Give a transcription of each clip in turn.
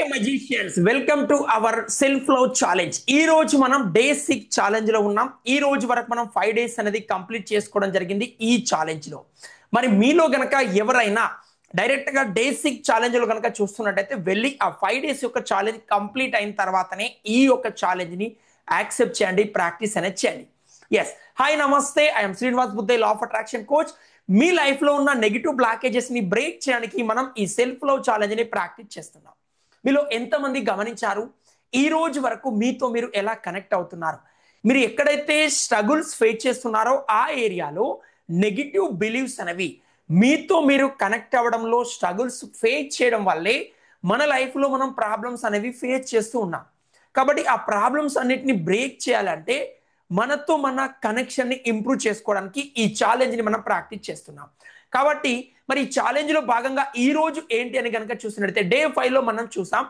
Magicians, welcome to our self love challenge. ఈ రోజు మనం డే 6 ఛాలెంజ్ లో ఉన్నాం. ఈ రోజు వరకు మనం 5 డేస్ అనేది కంప్లీట్ చేసుకోవడం జరిగింది ఈ ఛాలెంజ్ లో. మరి మీలో గనక ఎవరైనా డైరెక్ట్ గా డే 6 ఛాలెంజ్ లో గనక చూస్తున్నట్టయితే వెళ్ళి ఆ 5 డేస్ యొక్క ఛాలెంజ్ కంప్లీట్ అయిన తర్వాతనే ఈ యొక్క ఛాలెంజ్ ని యాక్సెప్ట్ చేయండి, ప్రాక్టీస్ అనేది చేయండి. ఎస్, హాయ్ నమస్తే, I'm Srinivas Buddhe, law of attraction coach. మీ లైఫ్ లో ఉన్న నెగిటివ్ బ్లాకేజెస్ ని బ్రేక్ చేయడానికి మనం ఈ సెల్ఫ్ లవ్ ఛాలెంజ్ ని ప్రాక్టీస్ చేస్తున్నాం. మీలో ఎంతమంది గమనించారు ఈ రోజు వరకు మీతో మీరు ఎలా కనెక్ట్ అవుతున్నారు? మీరు ఎక్కడైతే స్ట్రగుల్స్ ఫేస్ చేస్తున్నారో ఆ ఏరియాలో నెగిటివ్ బిలీవ్స్ అనేవి మీతో మీరు కనెక్ట్ అవ్వడంలో స్ట్రగుల్స్ ఫేస్ చేయడం వల్లే మన లైఫ్లో మనం ప్రాబ్లమ్స్ అనేవి ఫేస్ చేస్తూ ఉన్నాం. కాబట్టి ఆ ప్రాబ్లమ్స్ అన్నిటిని బ్రేక్ చేయాలంటే మనతో మన కనెక్షన్ని ఇంప్రూవ్ చేసుకోవడానికి ఈ ఛాలెంజ్ని మనం ప్రాక్టీస్ చేస్తున్నాం. కాబట్టి మరి ఈ ఛాలెంజ్లో భాగంగా ఈ రోజు ఏంటి అని కనుక చూసినట్లయితే డే 5లో మనం చూసాం,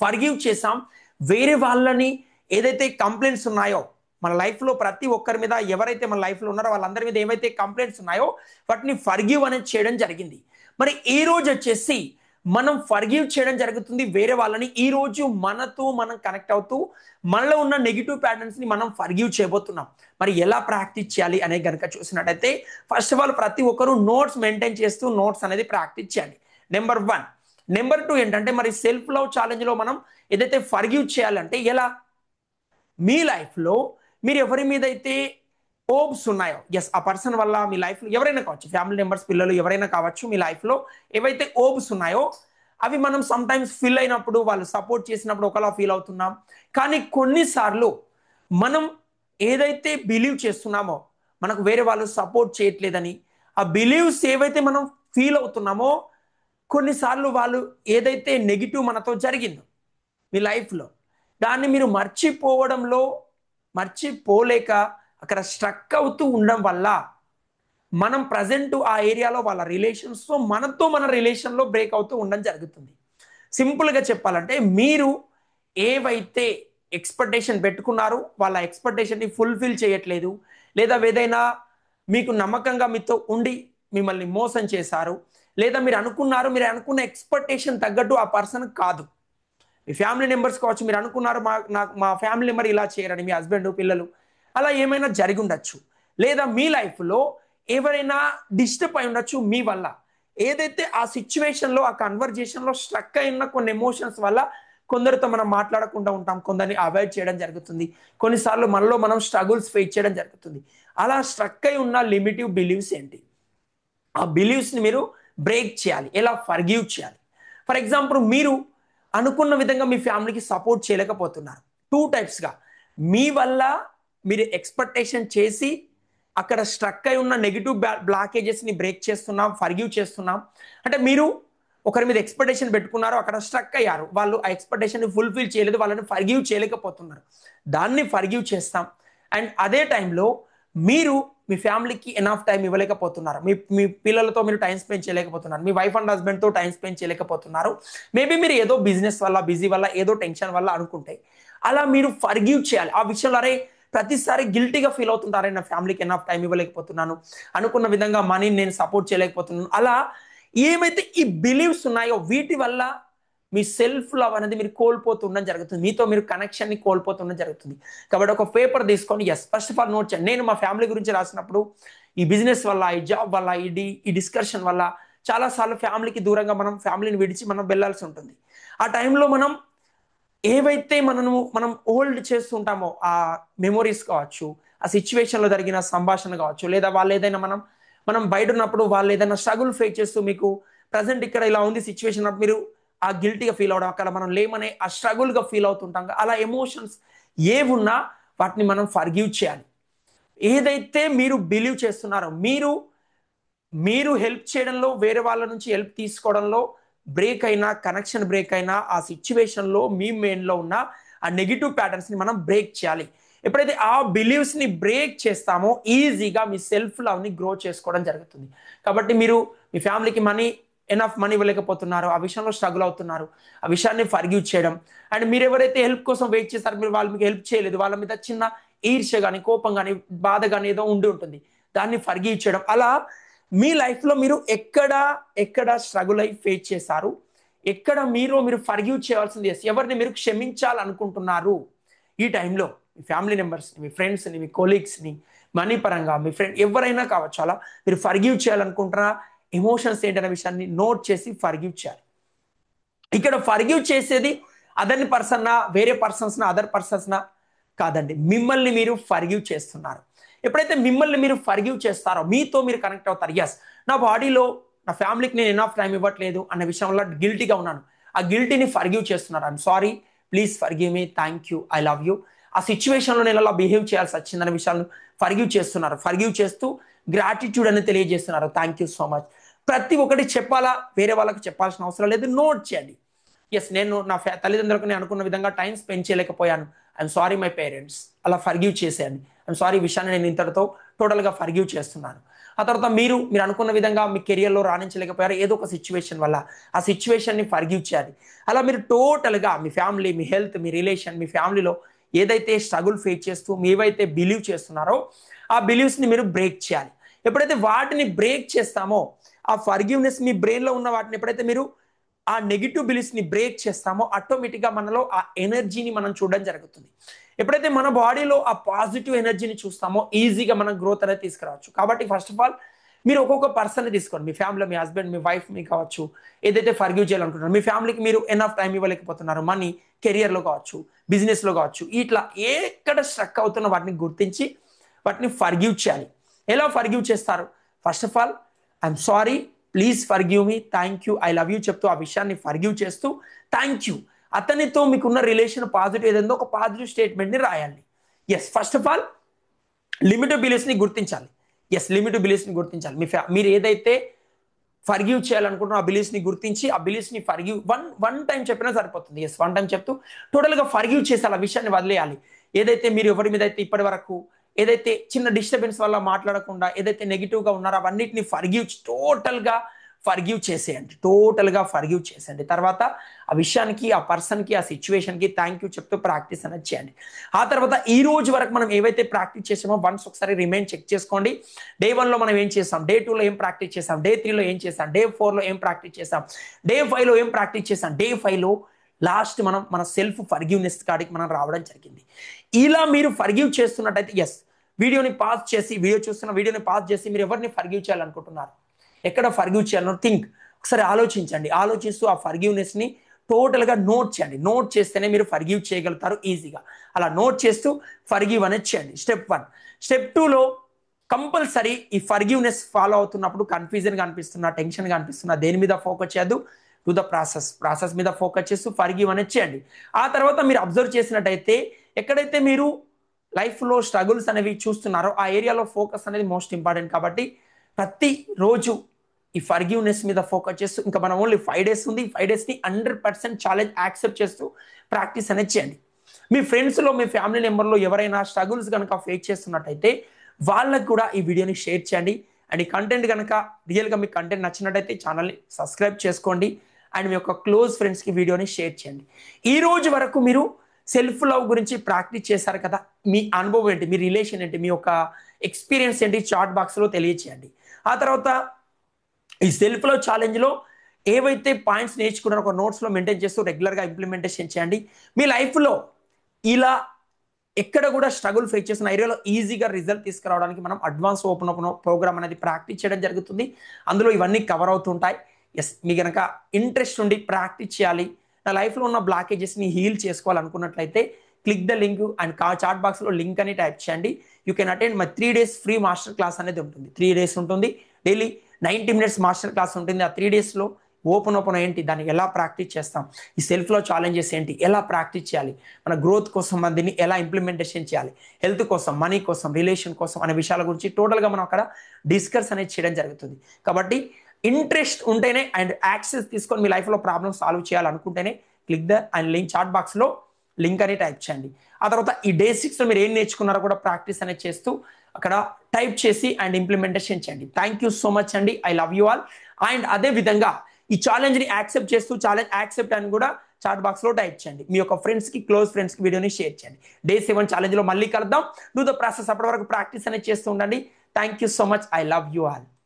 ఫర్గివ్ చేసాం. వేరే వాళ్ళని ఏదైతే కంప్లైంట్స్ ఉన్నాయో మన లైఫ్లో ప్రతి ఒక్కరి మీద, ఎవరైతే మన లైఫ్లో ఉన్నారో వాళ్ళందరి మీద ఏవైతే కంప్లైంట్స్ ఉన్నాయో వాటిని ఫర్గివ్ అనేది చేయడం జరిగింది. మరి ఈ రోజు వచ్చేసి మనం ఫర్గివ్ చేయడం జరుగుతుంది వేరే వాళ్ళని. ఈ రోజు మనతో మనం కనెక్ట్ అవుతూ మనలో ఉన్న నెగిటివ్ ప్యాటర్న్స్ ని మనం ఫర్గివ్ చేయబోతున్నాం. మరి ఎలా ప్రాక్టీస్ చేయాలి అనేది కనుక చూసినట్టయితే ఫస్ట్ ఆఫ్ ఆల్ ప్రతి ఒక్కరు నోట్స్ మెయింటైన్ చేస్తూ నోట్స్ అనేది ప్రాక్టీస్ చేయాలి. నెంబర్ 1. నెంబర్ 2 ఏంటంటే మరి సెల్ఫ్ లవ్ ఛాలెంజ్ లో మనం ఏదైతే ఫర్గివ్ చేయాలంటే ఎలా, మీ లైఫ్లో మీరు ఎవరి మీద అయితే హోప్స్ ఉన్నాయో, ఎస్ ఆ పర్సన్ వల్ల మీ లైఫ్లో ఎవరైనా కావచ్చు, ఫ్యామిలీ మెంబర్స్, పిల్లలు ఎవరైనా కావచ్చు, మీ లైఫ్లో ఏవైతే హోప్స్ ఉన్నాయో అవి మనం సమ్ టైమ్స్ ఫీల్ అయినప్పుడు, వాళ్ళు సపోర్ట్ చేసినప్పుడు ఒకలా ఫీల్ అవుతున్నాం. కానీ కొన్నిసార్లు మనం ఏదైతే బిలీవ్ చేస్తున్నామో మనకు వేరే వాళ్ళు సపోర్ట్ చేయట్లేదని, ఆ బిలీవ్స్ ఏవైతే మనం ఫీల్ అవుతున్నామో కొన్నిసార్లు వాళ్ళు ఏదైతే నెగిటివ్ మనతో జరిగిందో మీ లైఫ్లో దాన్ని మీరు మర్చిపోలేక అక్కడ స్ట్రక్ అవుతూ ఉండడం వల్ల మనం ప్రజెంట్ ఆ ఏరియాలో వాళ్ళ రిలేషన్స్తో మనతో మన రిలేషన్లో బ్రేక్ అవుతూ ఉండడం జరుగుతుంది. సింపుల్గా చెప్పాలంటే మీరు ఏవైతే ఎక్స్పెక్టేషన్ పెట్టుకున్నారో వాళ్ళ ఎక్స్పెక్టేషన్ని ఫుల్ఫిల్ చేయట్లేదు, లేదా ఏదైనా మీకు నమ్మకంగా మీతో ఉండి మిమ్మల్ని మోసం చేశారు, లేదా మీరు అనుకున్న ఎక్స్పెక్టేషన్ తగ్గట్టు ఆ పర్సన్ కాదు. మీ ఫ్యామిలీ మెంబర్స్ కావచ్చు, మీరు అనుకున్నారు మా ఫ్యామిలీ మెంబర్ ఇలా చేయరని, మీ హస్బెండ్, పిల్లలు అలా ఏమైనా జరిగి ఉండొచ్చు. లేదా మీ లైఫ్లో ఎవరైనా డిస్టర్బ్ అయి ఉండొచ్చు మీ వల్ల. ఏదైతే ఆ సిచ్యువేషన్లో, ఆ కన్వర్జేషన్లో స్ట్రక్ అయిన కొన్ని ఎమోషన్స్ వల్ల కొందరితో మనం మాట్లాడకుండా ఉంటాం, కొందరిని అవాయిడ్ చేయడం జరుగుతుంది. కొన్నిసార్లు మనలో మనం స్ట్రగుల్స్ ఫేస్ చేయడం జరుగుతుంది. అలా స్ట్రక్ అయి ఉన్న లిమిటివ్ బిలీవ్స్ ఏంటి, ఆ బిలీవ్స్ని మీరు బ్రేక్ చేయాలి. ఎలా ఫర్గివ్ చేయాలి? ఫర్ ఎగ్జాంపుల్, మీరు అనుకున్న విధంగా మీ ఫ్యామిలీకి సపోర్ట్ చేయలేకపోతున్నారు. 2 టైప్స్గా, మీ వల్ల మీరు ఎక్స్పెక్టేషన్ చేసి అక్కడ స్ట్రక్ అయి ఉన్న నెగిటివ్ బ్లాకేజెస్ని బ్రేక్ చేస్తున్నాం, ఫర్గివ్ చేస్తున్నాం. అంటే మీరు ఒకరి మీద ఎక్స్పెక్టేషన్ పెట్టుకున్నారు, అక్కడ స్ట్రక్ అయ్యారు, వాళ్ళు ఆ ఎక్స్పెక్టేషన్ని ఫుల్ఫిల్ చేయలేదు, వాళ్ళని ఫర్గివ్ చేయలేకపోతున్నారు, దాన్ని ఫర్గివ్ చేస్తాం. అండ్ అదే టైంలో మీరు మీ ఫ్యామిలీకి ఎనఫ్ టైం ఇవ్వలేకపోతున్నారు, మీ పిల్లలతో మీరు టైం స్పెండ్ చేయలేకపోతున్నారు, మీ వైఫ్ అండ్ హస్బెండ్తో టైం స్పెండ్ చేయలేకపోతున్నారు. మేబీ మీరు ఏదో బిజినెస్ వల్ల, బిజీ వల్ల, ఏదో టెన్షన్ వల్ల అనుకుంటే అలా మీరు ఫర్గివ్ చేయాలి. ఆ విషయంలో అరే ప్రతిసారి గిల్టీగా ఫీల్ అవుతుంటారే, నా ఫ్యామిలీకి ఎనఫ్ టైం ఇవ్వలేకపోతున్నాను, అనుకున్న విధంగా మనీని నేను సపోర్ట్ చేయలేకపోతున్నాను. అలా ఏమైతే ఈ బిలీవ్స్ ఉన్నాయో వీటి వల్ల మీ సెల్ఫ్ లవ్ అనేది మీరు కోల్పోతుండడం జరుగుతుంది, మీతో మీరు కనెక్షన్ని కోల్పోతుండడం జరుగుతుంది. కాబట్టి ఒక పేపర్ తీసుకొని ఫస్ట్ ఆఫ్ ఆల్ నోట్ చేయండి. నేను మా ఫ్యామిలీ గురించి రాసినప్పుడు ఈ బిజినెస్ వల్ల, ఈ జాబ్ వల్ల, ఈ డిస్కషన్ వల్ల చాలాసార్లు ఫ్యామిలీకి దూరంగా మనం ఫ్యామిలీని విడిచి మనం వెళ్ళాల్సి ఉంటుంది. ఆ టైంలో మనం ఏవైతే మనం హోల్డ్ చేస్తుంటామో ఆ మెమొరీస్ కావచ్చు, ఆ సిచ్యువేషన్లో జరిగిన సంభాషణ కావచ్చు, లేదా వాళ్ళు ఏదైనా మనం బయట ఉన్నప్పుడు వాళ్ళు ఏదైనా స్ట్రగుల్ ఫేస్ చేస్తూ మీకు ప్రజెంట్ ఇక్కడ ఇలా ఉంది సిచ్యువేషన్, మీరు ఆ గిల్టీగా ఫీల్ అవడం, అక్కడ మనం లేమనే ఆ స్ట్రగుల్గా ఫీల్ అవుతుంటాం. అలా ఎమోషన్స్ ఏవున్నా వాటిని మనం ఫర్గివ్ చేయాలి. ఏదైతే మీరు బిలీవ్ చేస్తున్నారో, మీరు హెల్ప్ చేయడంలో, వేరే వాళ్ళ నుంచి హెల్ప్ తీసుకోవడంలో బ్రేక్ అయినా, కనెక్షన్ బ్రేక్ అయినా, ఆ సిచ్యువేషన్లో మీ మెయిన్లో ఉన్న ఆ నెగిటివ్ ప్యాటర్న్స్ని మనం బ్రేక్ చేయాలి. ఎప్పుడైతే ఆ బిలీవ్స్ని బ్రేక్ చేస్తామో ఈజీగా మీ సెల్ఫ్ లవ్ని గ్రో చేసుకోవడం జరుగుతుంది. కాబట్టి మీరు మీ ఫ్యామిలీకి ఎనఫ్ మనీ ఇవ్వలేకపోతున్నారు, ఆ విషయంలో స్ట్రగుల్ అవుతున్నారు, ఆ విషయాన్ని ఫర్గివ్ చేయడం. అండ్ మీరు ఎవరైతే హెల్ప్ కోసం వెయిట్ చేస్తారో, మీరు వాళ్ళు మీకు హెల్ప్ చేయలేదు, వాళ్ళ మీద చిన్న ఈర్ష్య కానీ, కోపం కానీ, బాధ కానీ ఏదో ఉండి ఉంటుంది, దాన్ని ఫర్గివ్ చేయడం. అలా మీ లైఫ్లో మీరు ఎక్కడ స్ట్రగుల్ అయి ఫేస్ చేశారు, ఎక్కడ మీరు ఫర్గివ్ చేయాల్సింది ఎవరిని మీరు క్షమించాలనుకుంటున్నారు ఈ టైంలో? మీ ఫ్యామిలీ మెంబర్స్ని, మీ ఫ్రెండ్స్ని, మీ కొలీగ్స్ని, మనీ పరంగా మీ ఫ్రెండ్ ఎవరైనా కావచ్చు. అలా మీరు ఫర్గివ్ చేయాలనుకుంటున్నా ఎమోషన్స్ ఏంటనే విషయాన్ని నోట్ చేసి ఫర్గివ్ చేయాలి. ఇక్కడ ఫర్గివ్ చేసేది అదర్ పర్సన్నా, వేరే పర్సన్స్నా, అదర్ పర్సన్స్నా కాదండి, మిమ్మల్ని మీరు ఫర్గివ్ చేస్తున్నారు. ఎప్పుడైతే మిమ్మల్ని మీరు ఫర్గివ్ చేస్తారో మీతో మీరు కనెక్ట్ అవుతారు. ఎస్, నా బాడీలో నా ఫ్యామిలీకి నేను ఎనఫ్ టైం ఇవ్వట్లేదు అనే విషయంలో గిల్టీగా ఉన్నాను, ఆ గిల్టీని ఫర్గివ్ చేస్తున్నారు. I'm sorry, please forgive me, thank you, I love you. ఆ సిచ్యువేషన్లో నేను అలా బిహేవ్ చేయాల్సి వచ్చిందనే విషయాలను ఫర్గివ్ చేస్తున్నారు. ఫర్గివ్ చేస్తూ గ్రాటిట్యూడ్ అని తెలియజేస్తున్నారు. Thank you so much. ప్రతి ఒక్కటి చెప్పాలా, వేరే వాళ్ళకి చెప్పాల్సిన అవసరం లేదు, నోట్ చేయండి. ఎస్, నేను నా తల్లిదండ్రులకు నేను అనుకున్న విధంగా టైం స్పెండ్ చేయలేకపోయాను, ఐఎమ్ సారీ మై పేరెంట్స్, అలా ఫర్గివ్ చేసేయండి. ఐఎమ్ సారీ, ఈ విషయాన్ని నేను ఇంతటితో టోటల్గా ఫర్గివ్ చేస్తున్నాను. ఆ తర్వాత మీరు అనుకున్న విధంగా మీ కెరియర్లో రాణించలేకపోయారు ఏదో ఒక సిచ్యువేషన్ వల్ల, ఆ సిచ్యువేషన్ని ఫర్గివ్ చేయాలి. అలా మీరు టోటల్గా మీ ఫ్యామిలీ, మీ హెల్త్, మీ రిలేషన్, మీ ఫ్యామిలీలో ఏదైతే స్ట్రగుల్ ఫేస్ చేస్తూ మీవైతే బిలీవ్ చేస్తున్నారో ఆ బిలీవ్స్ని మీరు బ్రేక్ చేయాలి. ఎప్పుడైతే వాటిని బ్రేక్ చేస్తామో ఆ ఫర్గివ్నెస్ మీ బ్రెయిన్లో ఉన్న వాటిని ఎప్పుడైతే మీరు ఆ నెగిటివ్ బిలీఫ్స్ని బ్రేక్ చేస్తామో ఆటోమేటిక్గా మనలో ఆ ఎనర్జీని మనం చూడడం జరుగుతుంది. ఎప్పుడైతే మన బాడీలో ఆ పాజిటివ్ ఎనర్జీని చూస్తామో ఈజీగా మనం గ్రోత్ అనేది తీసుకురావచ్చు. కాబట్టి ఫస్ట్ ఆఫ్ ఆల్ మీరు ఒక్కొక్క పర్సన్ని తీసుకోండి. మీ ఫ్యామిలీలో మీ హస్బెండ్, మీ వైఫ్ మీ కావచ్చు, ఏదైతే ఫర్గివ్ చేయాలనుకుంటున్నారు, మీ ఫ్యామిలీకి మీరు ఎనఫ్ టైం ఇవ్వలేకపోతున్నారు, మనీ, కెరియర్లో కావచ్చు, బిజినెస్లో కావచ్చు, ఇట్లా ఎక్కడ స్ట్రక్ అవుతున్న వాటిని గుర్తించి వాటిని ఫర్గివ్ చేయాలి. ఎలా ఫర్గివ్ చేస్తారు? First of all I'm sorry, please forgive me, thank you, I love you చెప్తూ ఆ విషయాన్ని ఫర్గివ్ చేస్తూ థ్యాంక్ యూ, అతనితో మీకున్న రిలేషన్ పాజిటివ్ ఏదైందో ఒక పాజిటివ్ స్టేట్మెంట్ని రాయాలి. Yes, first of all limited బిలీఫ్స్ని గుర్తించాలి. ఎస్, లిమిటెడ్ బిలీఫ్స్ని గుర్తించాలి. మీరు ఏదైతే ఫర్గివ్ చేయాలనుకుంటున్న ఆ బిలీఫ్స్ని గుర్తించి ఆ బిలీఫ్స్ని ఫర్గివ్ వన్ టైం చెప్పినా సరిపోతుంది. ఎస్, వన్ టైం చెప్తూ టోటల్గా ఫర్గివ్ చేసి ఆ విషయాన్ని వదిలేయాలి. ఏదైతే మీరు ఎవరి మీద అయితే ఇప్పటి వరకు ఏదైతే చిన్న డిస్టర్బెన్స్ వల్ల మాట్లాడకుండా ఏదైతే నెగిటివ్గా ఉన్నారో అవన్నిటిని టోటల్గా ఫర్గివ్ చేసేయండి. టోటల్గా ఫర్గివ్ చేసేయండి. తర్వాత ఆ విషయానికి, ఆ పర్సన్కి, ఆ సిచ్యువేషన్కి థ్యాంక్ యూ చెప్తూ ప్రాక్టీస్ అనేది చేయండి. ఆ తర్వాత ఈ రోజు వరకు మనం ఏవైతే ప్రాక్టీస్ చేసామో వన్స్ ఒకసారి రిమైండ్ చెక్ చేసుకోండి. డే 1లో మనం ఏం చేసాం, డే 2లో ఏం ప్రాక్టీస్ చేసాం, డే 3లో ఏం చేసాం, డే 4లో ఏం ప్రాక్టీస్ చేసాం, డే 5లో ఏం ప్రాక్టీస్ చేసాం, డే 5లో లాస్ట్ మనం మన సెల్ఫ్ ఫర్గివ్నెస్ కాడికి మనం రావడం జరిగింది. ఇలా మీరు ఫర్గివ్ చేస్తున్నట్టయితే ఎస్, వీడియోని పాజ్ చేసి, వీడియోని పాజ్ చేసి మీరు ఎవరిని ఫర్గివ్ చేయాలనుకుంటున్నారు, ఎక్కడ ఫర్గివ్ చేయాలనో థింక్, ఒకసారి ఆలోచించండి. ఆలోచిస్తూ ఆ ఫర్గివ్నెస్ని టోటల్గా నోట్ చేయండి. నోట్ చేస్తేనే మీరు ఫర్గివ్ చేయగలుగుతారు ఈజీగా. అలా నోట్ చేస్తూ ఫర్గివ్ అనేది చేయండి. స్టెప్ 1. స్టెప్ 2లో కంపల్సరీ ఈ ఫర్గివ్నెస్ ఫాలో అవుతున్నప్పుడు కన్ఫ్యూజన్గా అనిపిస్తున్నా, టెన్షన్గా అనిపిస్తున్నా, దేని మీద ఫోకస్ చేయద్దు, టు ద ప్రాసెస్ మీద ఫోకస్ చేస్తూ ఫర్గివ్ అనేది చేయండి. ఆ తర్వాత మీరు అబ్జర్వ్ చేసినట్టయితే ఎక్కడైతే మీరు లైఫ్లో స్ట్రగుల్స్ అనేవి చూస్తున్నారో ఆ ఏరియాలో ఫోకస్ అనేది మోస్ట్ ఇంపార్టెంట్. కాబట్టి ప్రతిరోజు ఈ ఫర్గివ్నెస్ మీద ఫోకస్ చేస్తూ ఇంకా మనం ఓన్లీ 5 days ఉంది, 5 daysని 100% ఛాలెంజ్ యాక్సెప్ట్ చేస్తూ ప్రాక్టీస్ అనేది చేయండి. మీ ఫ్రెండ్స్లో, మీ ఫ్యామిలీ మెంబర్లో ఎవరైనా స్ట్రగుల్స్ కనుక ఫేస్ చేస్తున్నట్టయితే వాళ్ళకు కూడా ఈ వీడియోని షేర్ చేయండి. అండ్ ఈ కంటెంట్ కనుక రియల్గా మీకు కంటెంట్ నచ్చినట్టయితే ఛానల్ని సబ్స్క్రైబ్ చేసుకోండి. అండ్ మీ యొక్క క్లోజ్ ఫ్రెండ్స్కి వీడియోని షేర్ చేయండి. ఈ రోజు వరకు మీరు సెల్ఫ్ లవ్ గురించి ప్రాక్టీస్ చేశారు కదా, మీ అనుభవం ఏంటి, మీ రిలేషన్ ఏంటి, మీ యొక్క ఎక్స్పీరియన్స్ ఏంటి చాట్ బాక్స్లో తెలియచేయండి. ఆ తర్వాత ఈ సెల్ఫ్ లవ్ ఛాలెంజ్లో ఏవైతే పాయింట్స్ నేర్చుకున్నారో ఒక నోట్స్లో మెయింటైన్ చేస్తూ రెగ్యులర్గా ఇంప్లిమెంటేషన్ చేయండి. మీ లైఫ్లో ఇలా ఎక్కడ కూడా స్ట్రగుల్ ఫేస్ చేసిన ఏరియాలో ఈజీగా రిజల్ట్ తీసుకురావడానికి మనం అడ్వాన్స్ ఓపెన్ ప్రోగ్రామ్ అనేది ప్రాక్టీస్ చేయడం జరుగుతుంది. అందులో ఇవన్నీ కవర్ అవుతుంటాయి. ఎస్, మీ కనుక ఇంట్రెస్ట్ ఉండి ప్రాక్టీస్ చేయాలి, నా లైఫ్లో ఉన్న బ్లాకేజెస్ని హీల్ చేసుకోవాలనుకున్నట్లయితే click the link and chat బాక్స్లో లింక్ అని టైప్ చేయండి. You can attend my 3 days free master class అనేది ఉంటుంది. 3 days ఉంటుంది, డైలీ 90 minutes మాస్టర్ క్లాస్ ఉంటుంది. ఆ 3 daysలో ఓపెన్ ఏంటి, దాన్ని ఎలా ప్రాక్టీస్ చేస్తాం, ఈ సెల్ఫ్లో ఛాలెంజెస్ ఏంటి, ఎలా ప్రాక్టీస్ చేయాలి, మన గ్రోత్ కోసం దీన్ని ఎలా ఇంప్లిమెంటేషన్ చేయాలి, హెల్త్ కోసం, మనీ కోసం, రిలేషన్ కోసం అనే విషయాల గురించి టోటల్గా మనం అక్కడ డిస్కస్ అనేది చేయడం జరుగుతుంది. కాబట్టి ఇంట్రెస్ట్ ఉంటేనే అండ్ యాక్సెస్ తీసుకొని మీ లైఫ్లో ప్రాబ్లమ్ సాల్వ్ చేయాలనుకుంటేనే click the and link chat బాక్స్లో లింక్ అని టైప్ చేయండి. ఆ తర్వాత ఈ డే 6లో మీరు ఏం నేర్చుకున్నారో కూడా ప్రాక్టీస్ అనేది చేస్తూ అక్కడ టైప్ చేసి అండ్ ఇంప్లిమెంటేషన్ చేయండి. థ్యాంక్ యూ సో మచ్ అండి, I love you all. And అదే విధంగా ఈ ఛాలెంజ్ని యాక్సెప్ట్ చేస్తూ ఛాలెంజ్ యాక్సెప్ట్ అని కూడా చాట్ బాక్స్లో టైప్ చేయండి. మీ యొక్క ఫ్రెండ్స్కి, క్లోజ్ ఫ్రెండ్స్కి వీడియోని షేర్ చేయండి. డే 7 ఛాలెంజ్లో మళ్ళీ కలుద్దాం. Do the process. అప్పటి వరకు ప్రాక్టీస్ అనేది చేస్తూ ఉండండి. Thank you so much, I love you all.